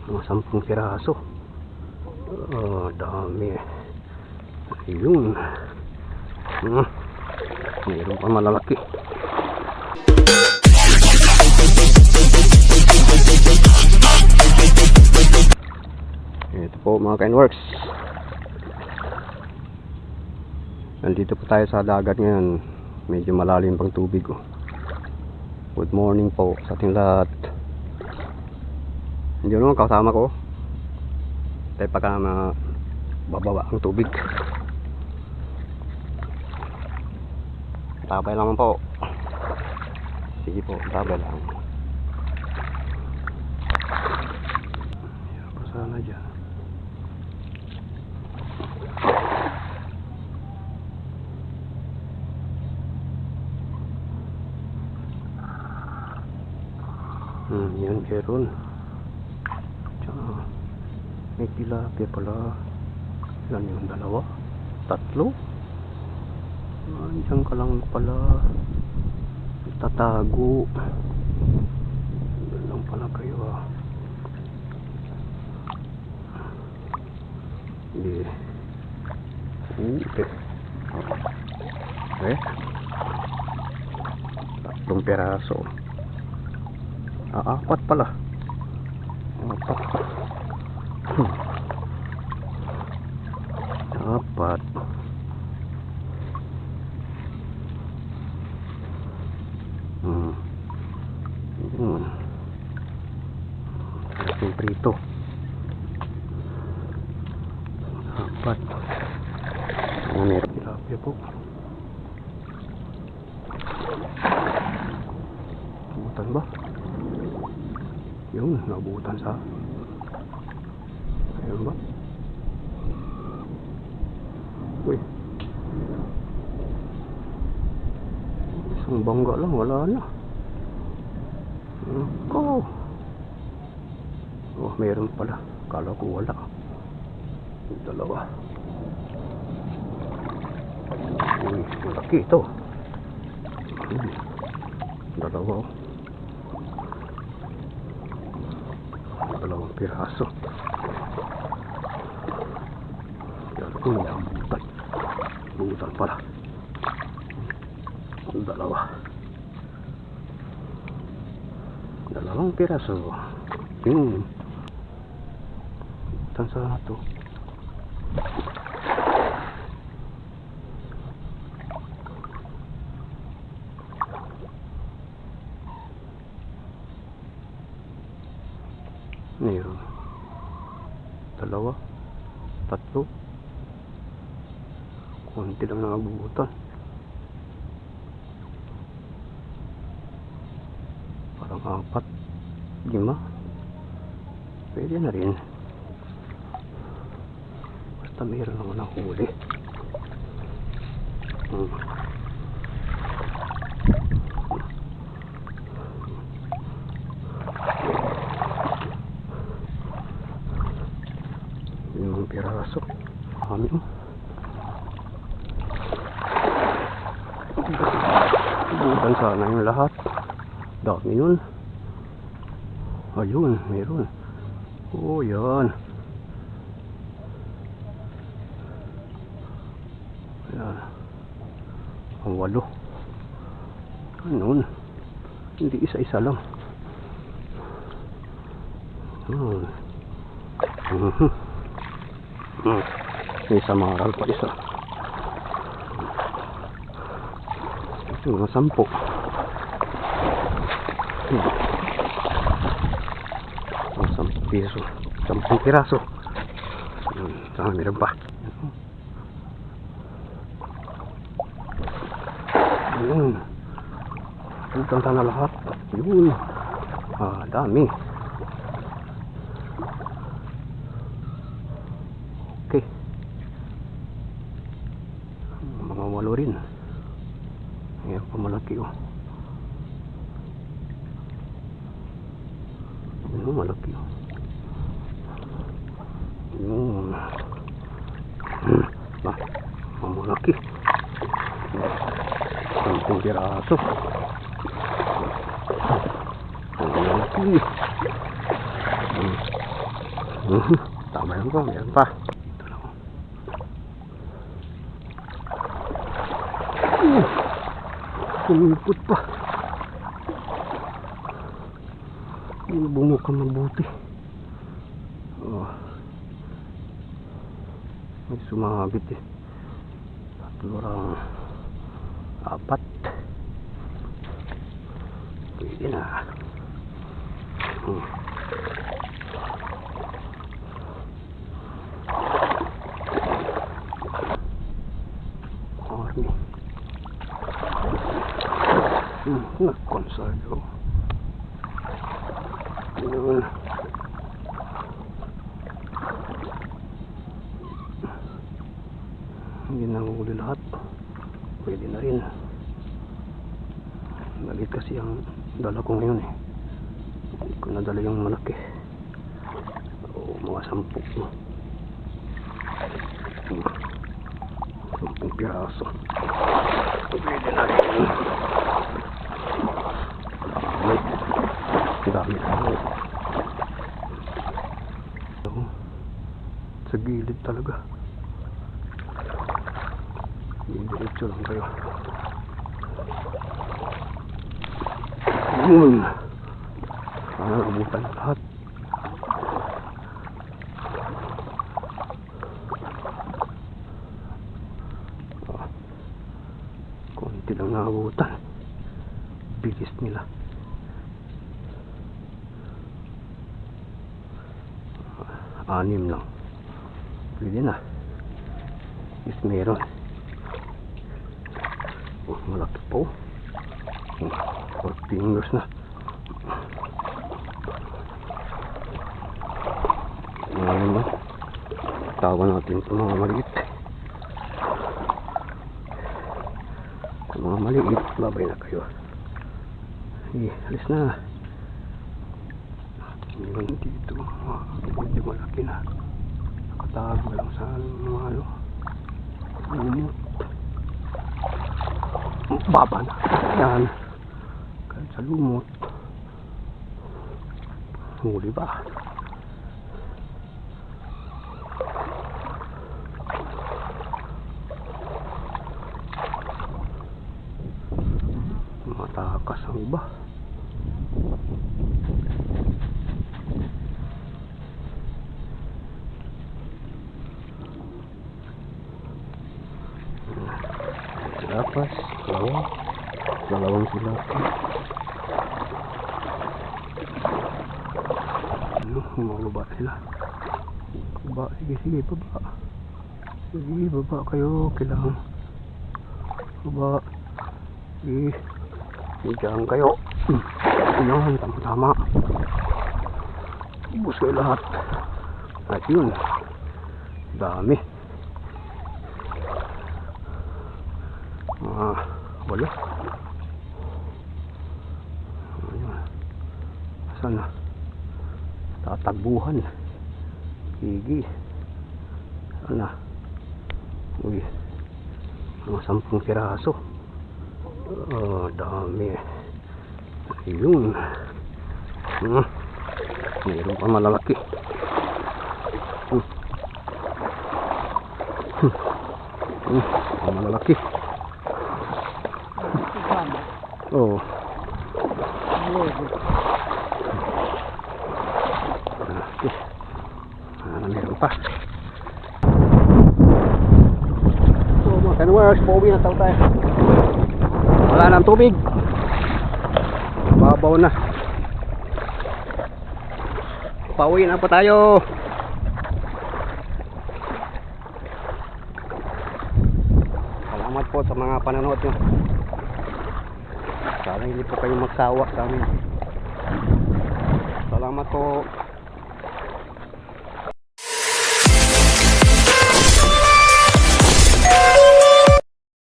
Mga 10 piraso. Oh, dami. Ayun. Mayroon pa malalaki. Ito po mga Kainworks. Nandito po tayo sa dagat ngayon. Medyo malalim pang tubig. Good morning po sa ating lahat. Hindi naman kasama ko. Tayo pagka bababa ang tubig. Tabay lang po. Sige po, tabay lang. Ayan po sana dyan. Yan meron. Tsaka may tilapia pala. Ilan yung dalawa? Tatlo? Diyan ka lang pala. Tatago. Diyan lang pala kayo Hindi. Tatlong peraso. Apat pala. Apat. Apat. Ating prito. Apat. Meron tilapia po. Butan ba? Yun, nabutan sa ayun ba? Uy, isang bangga lang, wala na. Oh, meron pala. Kala ko wala. Dalawa. Uy, malaki ito. Dalawa. Dalawang piraso. Uy, butan. Butan pala. Dalawa. Dalawang piraso. Butan sana to. Meron. Dalawa. Tatlo. Kunti lang nangabubutan. Parang 4, 5. Pwede na rin. Basta meron naman ang huli. Yung piraso. Kami bukan sana yung lahat. Dami yun. Ayun, meron. Oh, yan. Ayan. Ang 8. Ganun. Hindi isa-isa lang. May samaral pa isa. Ito mga 10. Mga 10 piso. 10 piraso. Saan meron pa? Yun. Putang na lahat. Yun. Dami. Okay. Mga 8 rin. Ayan pa malaki Ano malaki Yun. Malaki. 10 piraso. Malaki. Tama yan po, meron pa. Ito lang. Kumipot pa. Binubungo ka mabuti. May sumabit eh. Tatlurang apat. Pwede na. Army. Nagkonsado. Yun. Hindi na huli lahat. Pwede na rin. Maliit kasi ang dala ko ngayon eh. Hindi ko nadala yung malaki. Mga 10. 10 piraso. Pwede na rin. Dami na. Sa gilid talaga. Diretso lang kayo. Yun. Sana abutan lahat. Konti lang naabutan. Bilis nila. Anim lang. Pwede na. Is meron. Malaki po. 4 fingers na. Ngayon tawa natin sa mga maliit. Sa mga maliit, babay na kayo. Alis na. Yun dito. Medyo malaki na. Nakatago lang sa mga ano. Lumot. Baba na. Yan. Kahit sa lumot. Huli ba? Matakas ang iba. Silapas, dalawang silapas. Baba sila. Baba, sige, baba. Sige, baba kayo. Kailangan baba. Sige, diyan kayo. Yan, tama-tama. Ubus kayo lahat. At yun, dami. Wala. Ayun. Saan na? Tatagbuhan. Higi. Saan na? Uy. Mga 10 piraso. Dami. Ayun. Mayroon pa malalaki. Malalaki. Oh. Meron pa. So mga kanwars, pauwi na tayo. Wala nang tubig. Babaw na. Pauwi na pa tayo. Salamat po sa mga panonood nyo. Sana hindi po kayo magsawa sa amin. Salamat po.